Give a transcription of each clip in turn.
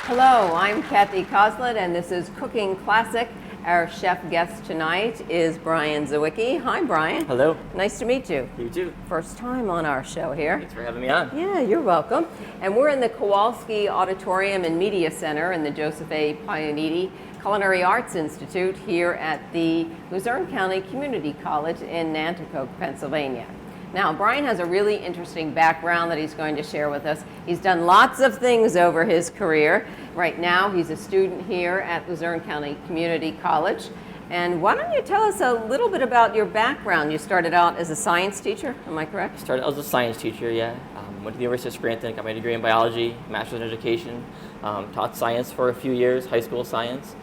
Hello, I'm Kathy Coslett, and this is Cooking Classic. Our chef guest tonight is Brian Zywicki. Hi, Brian. Hello. Nice to meet you. You too. First time on our show here. Thanks for having me on. Yeah, you're welcome. And we're in the Kowalski Auditorium and Media Center in the Joseph A. Pionetti Culinary Arts Institute here at the Luzerne County Community College in Nanticoke, Pennsylvania. Now, Brian has a really interesting background that he's going to share with us. He's done lots of things over his career. Right now, he's a student here at Luzerne County Community College. And why don't you tell us a little bit about your background? You started out as a science teacher, am I correct? Started out as a science teacher, yeah. Went to the University of Scranton, got my degree in biology, master's in education, taught science for a few years, high school science.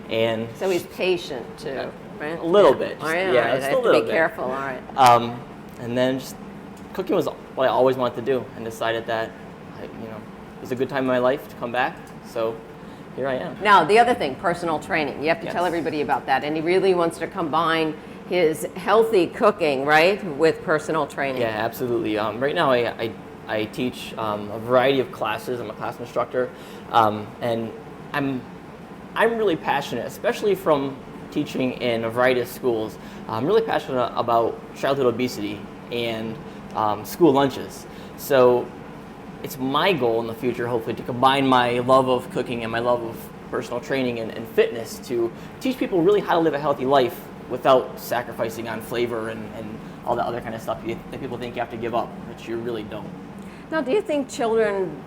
And so he's patient too, right? A little bit. All right, yeah, I have to be careful, all right. And then just cooking was what I always wanted to do, and decided that it was a good time in my life to come back. So here I am. Now, the other thing, personal training. You have to tell everybody about that. And he really wants to combine his healthy cooking, right, with personal training. Yeah, absolutely. Right now, I teach a variety of classes. I'm a class instructor, and I'm really passionate, especially from teaching in a variety of schools. I'm really passionate about childhood obesity and school lunches. So it's my goal in the future, hopefully, to combine my love of cooking and my love of personal training and fitness to teach people really how to live a healthy life without sacrificing on flavor and all that other kind of stuff that people think you have to give up, which you really don't. Now, do you think children,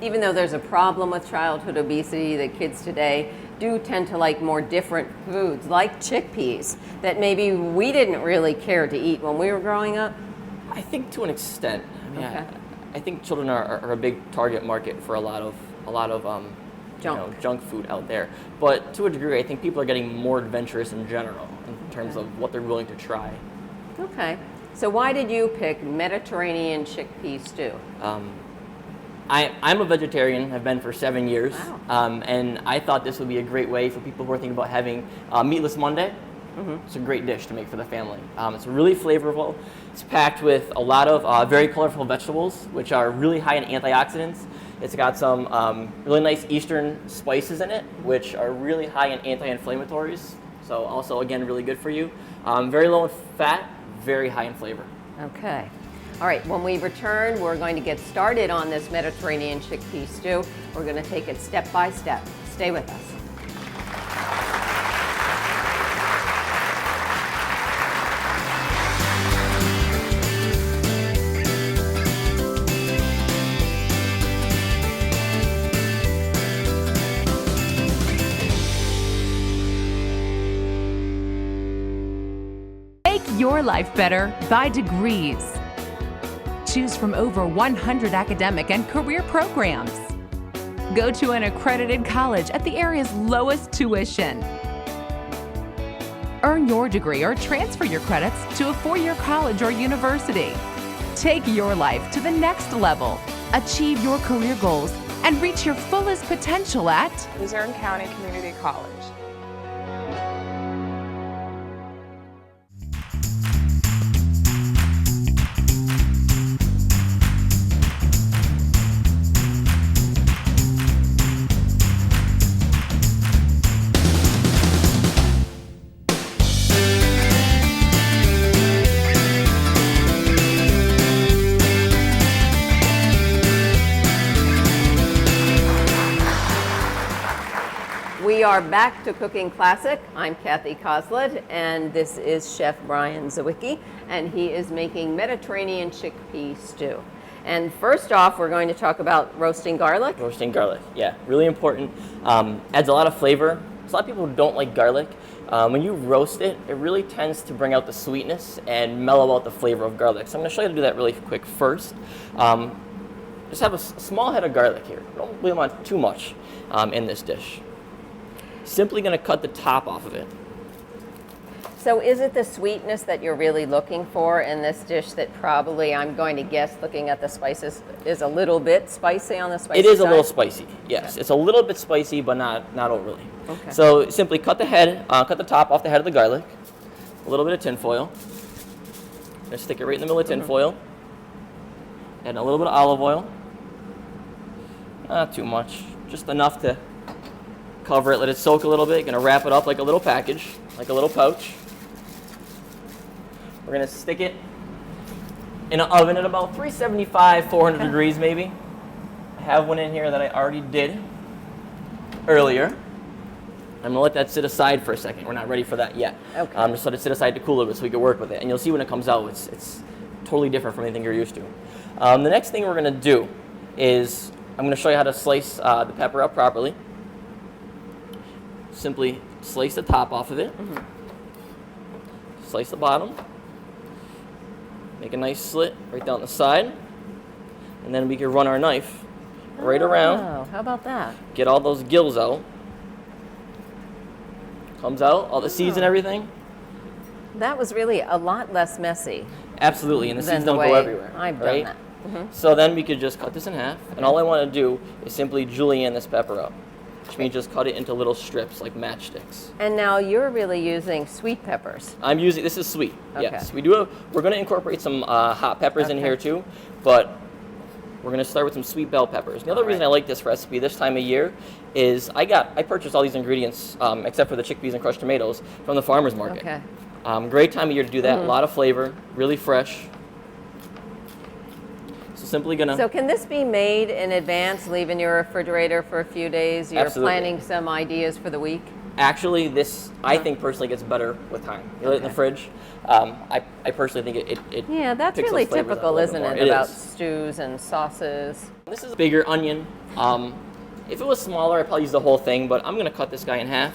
even though there's a problem with childhood obesity, the kids today do tend to like more different foods, like chickpeas, that maybe we didn't really care to eat when we were growing up? I think to an extent. I mean, Okay. I think children are a big target market for a lot of junk food out there. But to a degree, I think people are getting more adventurous in general in terms of what they're willing to try. Okay. So why did you pick Mediterranean Chick Pea Stew? I'm a vegetarian. I've been for 7 years. Wow. And I thought this would be a great way for people who are thinking about having Meatless Monday. Mm-hmm. It's a great dish to make for the family. It's really flavorful. It's packed with a lot of very colorful vegetables, which are really high in antioxidants. It's got some really nice Eastern spices in it, which are really high in anti-inflammatories. So also, again, really good for you. Very low in fat, very high in flavor. Okay. All right, when we return, we're going to get started on this Mediterranean Chick Pea Stew. We're going to take it step by step. Stay with us. Make your life better by Degrees. Choose from over 100 academic and career programs. Go to an accredited college at the area's lowest tuition. Earn your degree or transfer your credits to a four-year college or university. Take your life to the next level. Achieve your career goals and reach your fullest potential at Luzerne County Community College. We are back to Cooking Classic. I'm Kathy Coslett, and this is Chef Brian Zywicki, and he is making Mediterranean Chick Pea Stew. And first off, we're going to talk about roasting garlic. Roasting garlic, yeah, really important. Adds a lot of flavor. A lot of people don't like garlic. When you roast it, it really tends to bring out the sweetness and mellow out the flavor of garlic. So I'm going to show you how to do that really quick first. Just have a small head of garlic here. Don't really want too much in this dish. Simply going to cut the top off of it. So is it the sweetness that you're really looking for in this dish that probably, I'm going to guess, looking at the spices, is a little bit spicy on the spicy side? It is a little spicy, yes. Okay. It's a little bit spicy, but not overly. Okay. So simply cut the top off the head of the garlic, a little bit of tin foil. Just stick it right in the middle of tin foil. Add a little bit of olive oil. Not too much. just enough to cover it, let it soak a little bit. Gonna wrap it up like a little package, like a little pouch. We're gonna stick it in an oven at about 375, 400 degrees maybe. I have one in here that I already did earlier. I'm gonna let that sit aside for a second. We're not ready for that yet. Okay. Just let it sit aside to cool a bit so we can work with it. And you'll see when it comes out, it's totally different from anything you're used to. The next thing we're gonna do is I'm gonna show you how to slice the pepper up properly. Simply slice the top off of it. Slice the bottom. Make a nice slit right down the side. And then we can run our knife right around. Oh, how about that? Get all those gills out. Comes out, all the seeds and everything. That was really a lot less messy Absolutely, and the than seeds the don't way go everywhere. I've right? done that. So then we could just cut this in half, and all I want to do is simply julienne this pepper up, which means just cut it into little strips like matchsticks. And now you're really using sweet peppers. I'm using, this is sweet, Okay. yes. We're going to incorporate some hot peppers in here too, but we're going to start with some sweet bell peppers. The other reason I like this recipe this time of year is I purchased all these ingredients, except for the chickpeas and crushed tomatoes, from the farmer's market. Okay. Great time of year to do that, a lot of flavor, really fresh. So simply going to... So can this be made in advance, leave in your refrigerator for a few days? You're Absolutely. planning some ideas for the week? Actually, this, I think, personally gets better with time. You let it in the fridge. I personally think it Yeah, that's picks really those flavors up a typical, little isn't more. it, about is. stews and sauces? This is a bigger onion. If it was smaller, I'd probably use the whole thing, but I'm going to cut this guy in half.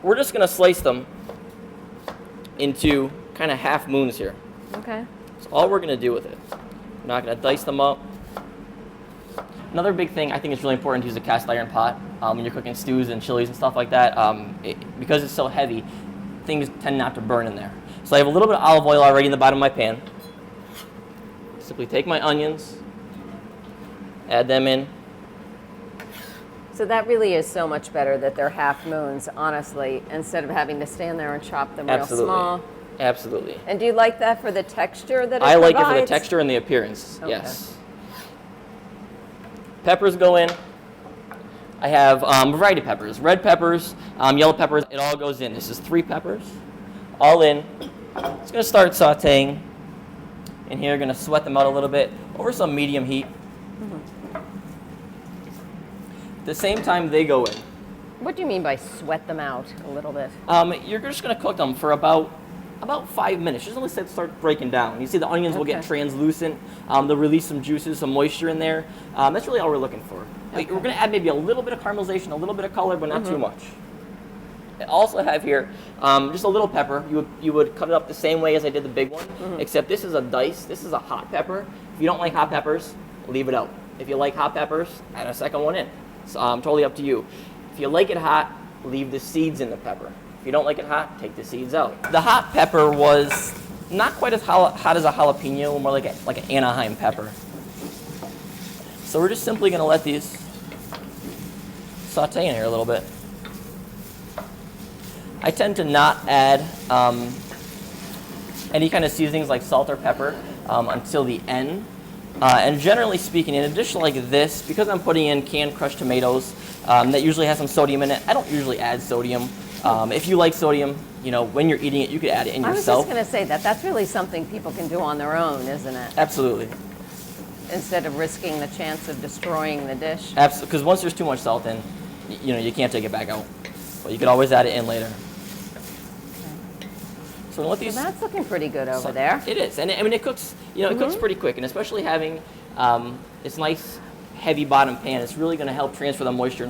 We're just going to slice them into kind of half moons here. Okay. That's all we're going to do with it. We're not going to dice them up. Another big thing, I think it's really important to use a cast iron pot when you're cooking stews and chilies and stuff like that. Because it's so heavy, things tend not to burn in there. So I have a little bit of olive oil already in the bottom of my pan. Simply take my onions, add them in. So that really is so much better that they're half moons, honestly, instead of having to stand there and chop them real small. Absolutely. And do you like that for the texture that it I like it for the provides? texture and the appearance, Okay. yes. Peppers go in. I have a variety of peppers. Red peppers, yellow peppers, it all goes in. This is 3 peppers, all in. It's going to start sauteing in here. Going to sweat them out a little bit over some medium heat. At the same time they go in. What do you mean by sweat them out a little bit? You're just going to cook them for about 5 minutes. Just unless they start breaking down. You see the onions will get Okay. translucent. They'll release some juices, some moisture in there. That's really all we're looking for. We're going to add maybe a little bit of caramelization, a little bit of color, but not too much. I also have here just a little pepper. You would cut it up the same way as I did the big one, except this is a dice. This is a hot pepper. If you don't like hot peppers, leave it out. If you like hot peppers, add a second one in. It's totally up to you. If you like it hot, leave the seeds in the pepper. If you don't like it hot, take the seeds out. The hot pepper was not quite as hot as a jalapeno, more like an Anaheim pepper. So we're just simply going to let these saute in here a little bit. I tend to not add any kind of seasonings like salt or pepper until the end. And generally speaking, in addition like this, because I'm putting in canned crushed tomatoes, that usually has some sodium in it, I don't usually add sodium. If you like sodium, when you're eating it, you could add it in I was yourself. just going to say that's really something people can do on their own, isn't it? Absolutely. Instead of risking the chance of destroying the dish. Absolutely, because once there's too much salt in, you can't take it back out. But you could always add it in later. So let these. So that's looking pretty good over there. It is, and it cooks. It cooks pretty quick, and especially having this nice heavy bottom pan, it's really going to help transfer the moisture,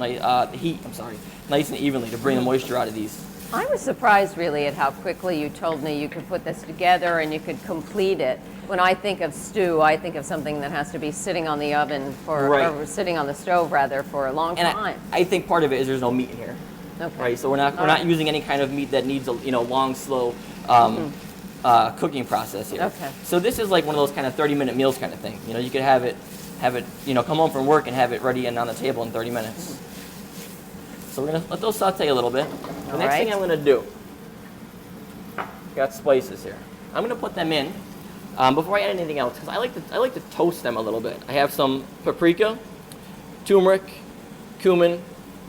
heat. I'm sorry, nice and evenly to bring the moisture out of these. I was surprised really at how quickly you told me you could put this together and you could complete it. When I think of stew, I think of something that has to be sitting on the oven or sitting on the stove rather for a long time. I think part of it is there's no meat in here. Okay. Right, so we're not using any kind of meat that needs a long, slow cooking process here. Okay. So this is like one of those kind of 30-minute meals kind of thing. You could have it, come home from work and have it ready and on the table in 30 minutes. So we're gonna let those saute a little bit. The next thing I'm gonna do, got spices here. I'm gonna put them in before I add anything else because I like to toast them a little bit. I have some paprika, turmeric, cumin,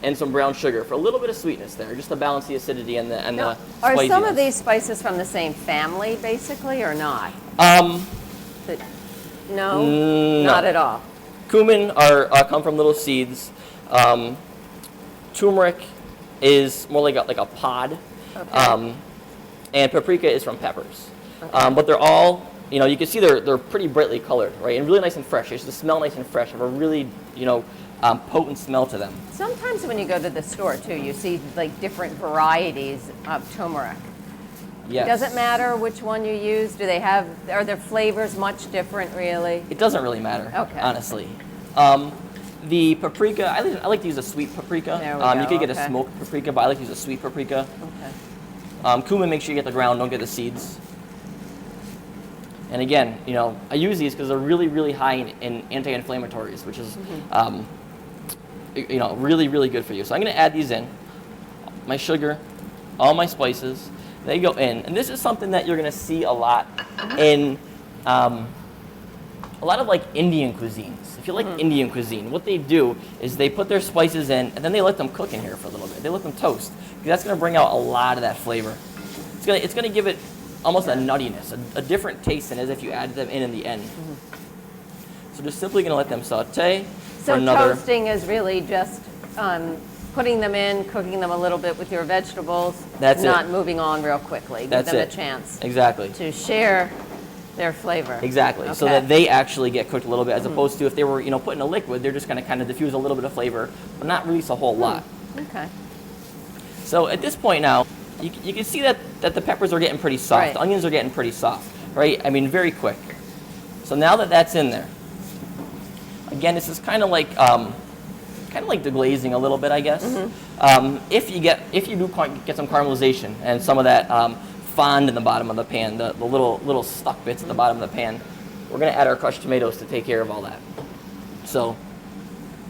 and some brown sugar for a little bit of sweetness there, just to balance the acidity and the Are spiciness. some of these spices from the same family, basically, or not? No, no. not at all. Cumin come from little seeds. Turmeric is more like a pod. Okay. And paprika is from peppers. Okay. But they're all, you can see they're pretty brightly colored, right? And really nice and fresh. They just smell nice and fresh. Have a really, potent smell to them. Sometimes when you go to the store, too, you see like different varieties of turmeric. Yes. Does it matter which one you use? Are their flavors much different, really? It doesn't really matter, okay. honestly. The paprika, I like to use a sweet paprika. There we go. You could get okay. a smoked paprika, but I like to use a sweet paprika. Okay. Cumin, make sure you get the ground, don't get the seeds. And again, I use these because they're really, really high in anti-inflammatories, which is, really, really good for you. So I'm going to add these in, my sugar, all my spices. They go in, and this is something that you're going to see a lot in a lot of like Indian cuisines. If you like Indian cuisine, what they do is they put their spices in, and then they let them cook in here for a little bit. They let them toast, because that's going to bring out a lot of that flavor. It's going to give it almost a nuttiness, a different taste than as if you added them in the end. So just simply going to let them saute for another. So toasting is really just putting them in, cooking them a little bit with your vegetables, not moving on real quickly. Give them a chance to share their flavor. Exactly, okay. so that they actually get cooked a little bit, as opposed to if they were put in a liquid, they're just going to kind of diffuse a little bit of flavor, but not release a whole lot. Okay. So at this point now, you can see that the peppers are getting pretty soft. Right. The onions are getting pretty soft, right? I mean, very quick. So now that that's in there, again, this is kind of like deglazing a little bit, I guess. If you do get some caramelization and some of that fond in the bottom of the pan, the little stuck bits at the bottom of the pan, we're going to add our crushed tomatoes to take care of all that. So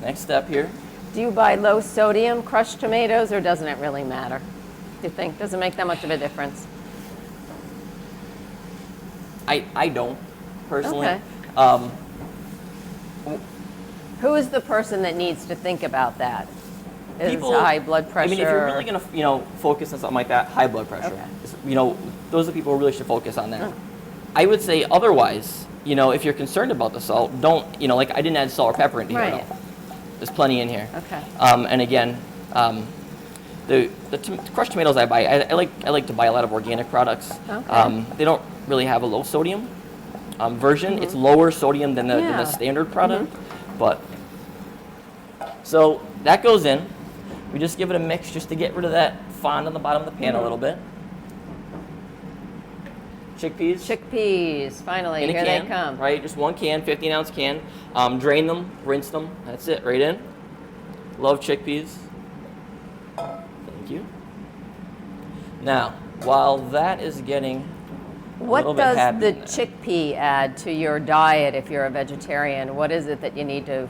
next step here. Do you buy low sodium crushed tomatoes, or doesn't it really matter? Do you think? Does it make that much of a difference? I don't, personally. Okay. Who is the person that needs to think about that? Is high blood pressure? I mean, if you're really going to, focus on something like that, high blood pressure. Okay. Those are the people who really should focus on that. I would say otherwise, if you're concerned about the salt, don't, like I didn't add salt or pepper into here at all. There's plenty in here. Okay. And again, the crushed tomatoes I buy, I like to buy a lot of organic products. Okay. They don't really have a low sodium version. It's lower sodium than the standard product, but. So that goes in. We just give it a mix just to get rid of that fond on the bottom of the pan a little bit. Chickpeas. Chickpeas, finally, in a here can, they come. Right, just one can, 15-ounce can. Drain them, rinse them. That's it, right in. Love chickpeas. Thank you. Now, while that is getting a little bit happy. What does the chickpea add to your diet if you're a vegetarian? What is it that you need to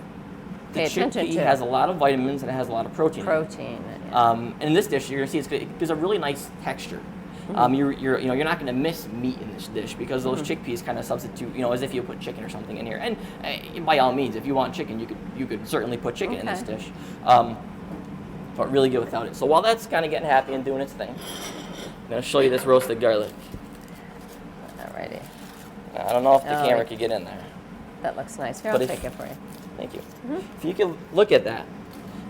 pay attention to? The chickpea has a lot of vitamins and it has a lot of protein. And in this dish, you're going to see it gives a really nice texture. You're not going to miss meat in this dish because those chickpeas kind of substitute, as if you put chicken or something in here. And by all means, if you want chicken, you could certainly put chicken in this dish. But really good without it. So while that's kind of getting happy and doing its thing, I'm going to show you this roasted garlic. Alrighty. I don't know if the camera could get in there. That looks nice. Here, I'll take it for you. Thank you. If you can look at that,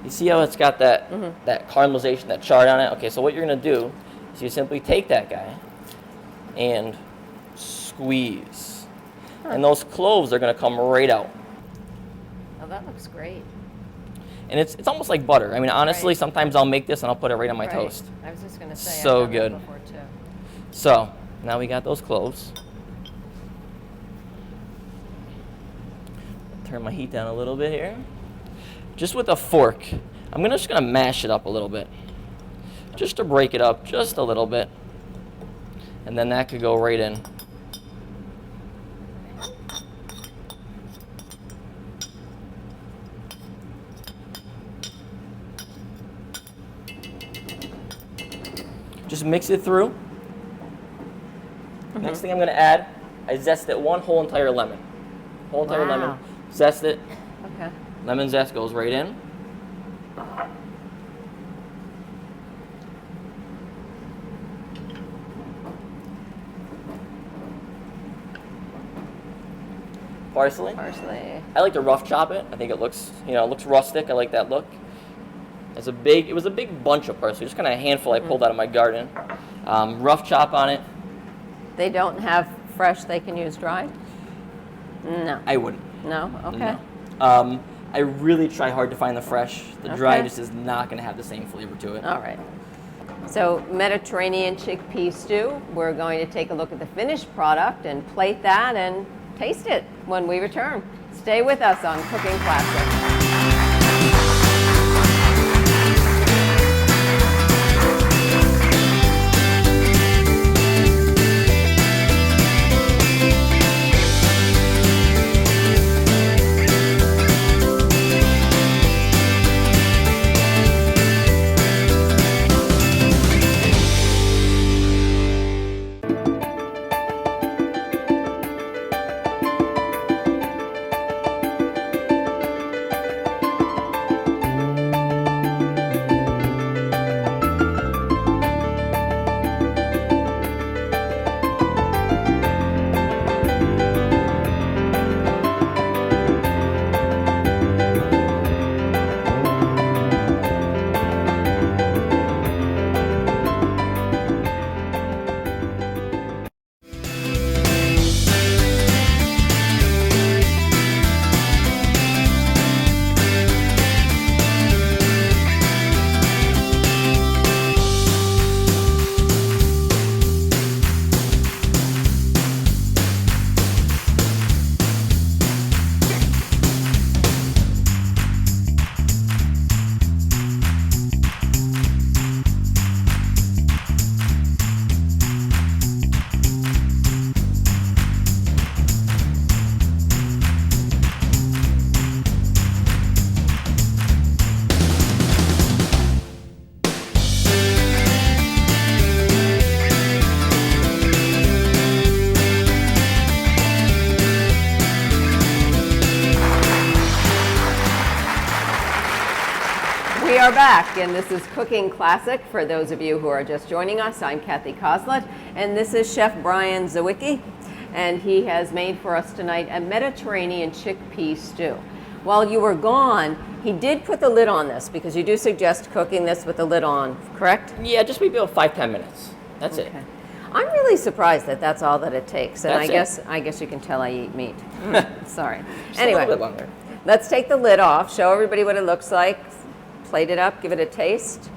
you see how it's got that caramelization, that chard on it? Okay, so what you're going to do is you simply take that guy and squeeze. And those cloves are going to come right out. Oh, that looks great. And it's almost like butter. I mean, honestly, sometimes I'll make this and I'll put it right on my toast. I was just going to say, so I've done good. that before too. So now we got those cloves. Turn my heat down a little bit here. Just with a fork, I'm just gonna mash it up a little bit, just to break it up just a little bit, and then that could go right in. Just mix it through. Next thing I'm going to add, I zested one whole entire lemon. Whole entire lemon, zest it. Okay. Lemon zest goes right in. parsley. Parsley. I like to rough chop it. I think it looks, it looks rustic. I like that look. It was a big bunch of parsley, just kind of a handful I pulled out of my garden. Rough chop on it. They don't have fresh, they can use dried? No. I wouldn't. No? Okay. No. I really try hard to find the fresh. The dry Okay. just is not going to have the same flavor to it. All right. So Mediterranean Chick Pea Stew, we're going to take a look at the finished product and plate that and taste it when we return. Stay with us on Cooking Classic. We are back, and this is Cooking Classic. For those of you who are just joining us, I'm Kathy Kozlet, and this is Chef Brian Zywicki, and he has made for us tonight a Mediterranean Chick Pea Stew. While you were gone, he did put the lid on this, because you do suggest cooking this with the lid on, correct? Yeah, just maybe about 5-10 minutes. That's it. I'm really surprised that that's all that it takes, and That's I guess you can tell I eat meat. Sorry. Just Anyway, a little bit longer. let's take the lid off, show everybody what it looks like, plate it up, give it a taste.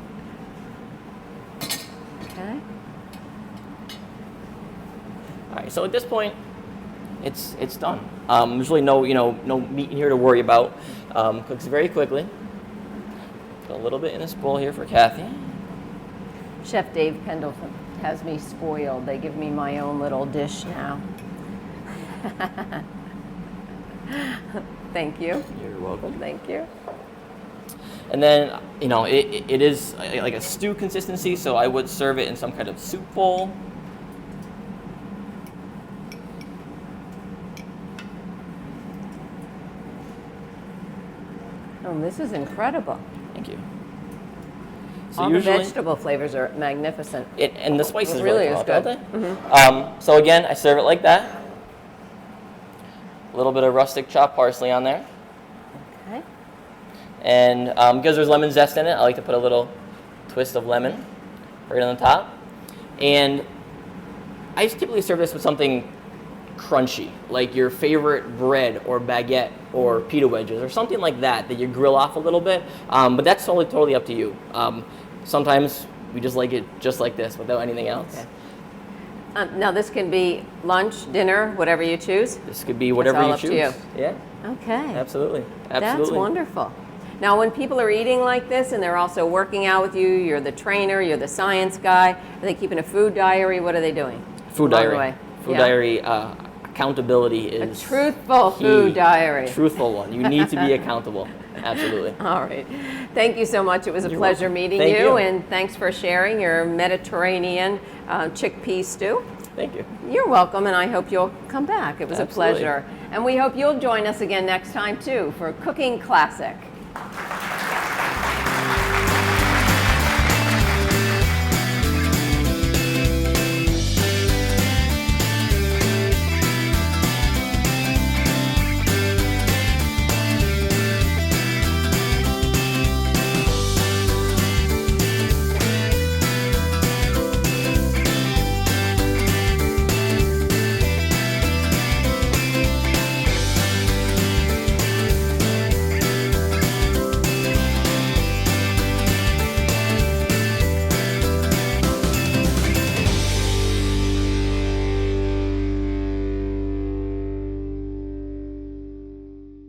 Okay. All right, so at this point, it's done. There's really no meat in here to worry about. Cooks very quickly. Put a little bit in this bowl here for Kathy. Chef Dave Pendleton has me spoiled. They give me my own little dish now. Thank you. You're welcome. Thank you. And then, it is like a stew consistency, so I would serve it in some kind of soup bowl. Oh, this is incredible. Thank you. So All usually, the vegetable flavors are magnificent. and the spices It really come is out, good. don't they? So again, I serve it like that. A little bit of rustic chopped parsley on there. Okay. And because there's lemon zest in it, I like to put a little twist of lemon right on the top. And I typically serve this with something crunchy, like your favorite bread or baguette or pita wedges or something like that you grill off a little bit. But that's totally up to you. Sometimes we just like it just like this without anything else. Okay. Now this can be lunch, dinner, whatever you choose. This could be whatever all you up to choose. you. Yeah, Okay. absolutely. That's wonderful. Now, when people are eating like this and they're also working out with you, you're the trainer, you're the science guy, are they keeping a food diary? What are they doing? Food Along the diary. way? Food Yeah. diary. Accountability is A truthful key. food diary. Truthful one. You need to be accountable. Absolutely. All right. Thank you so much. It was a You're pleasure welcome. meeting Thank you. and thanks for sharing your Mediterranean chickpea stew. Thank you. You're welcome, and I hope you'll come back. It was Absolutely. a pleasure. And we hope you'll join us again next time, too, for Cooking Classic.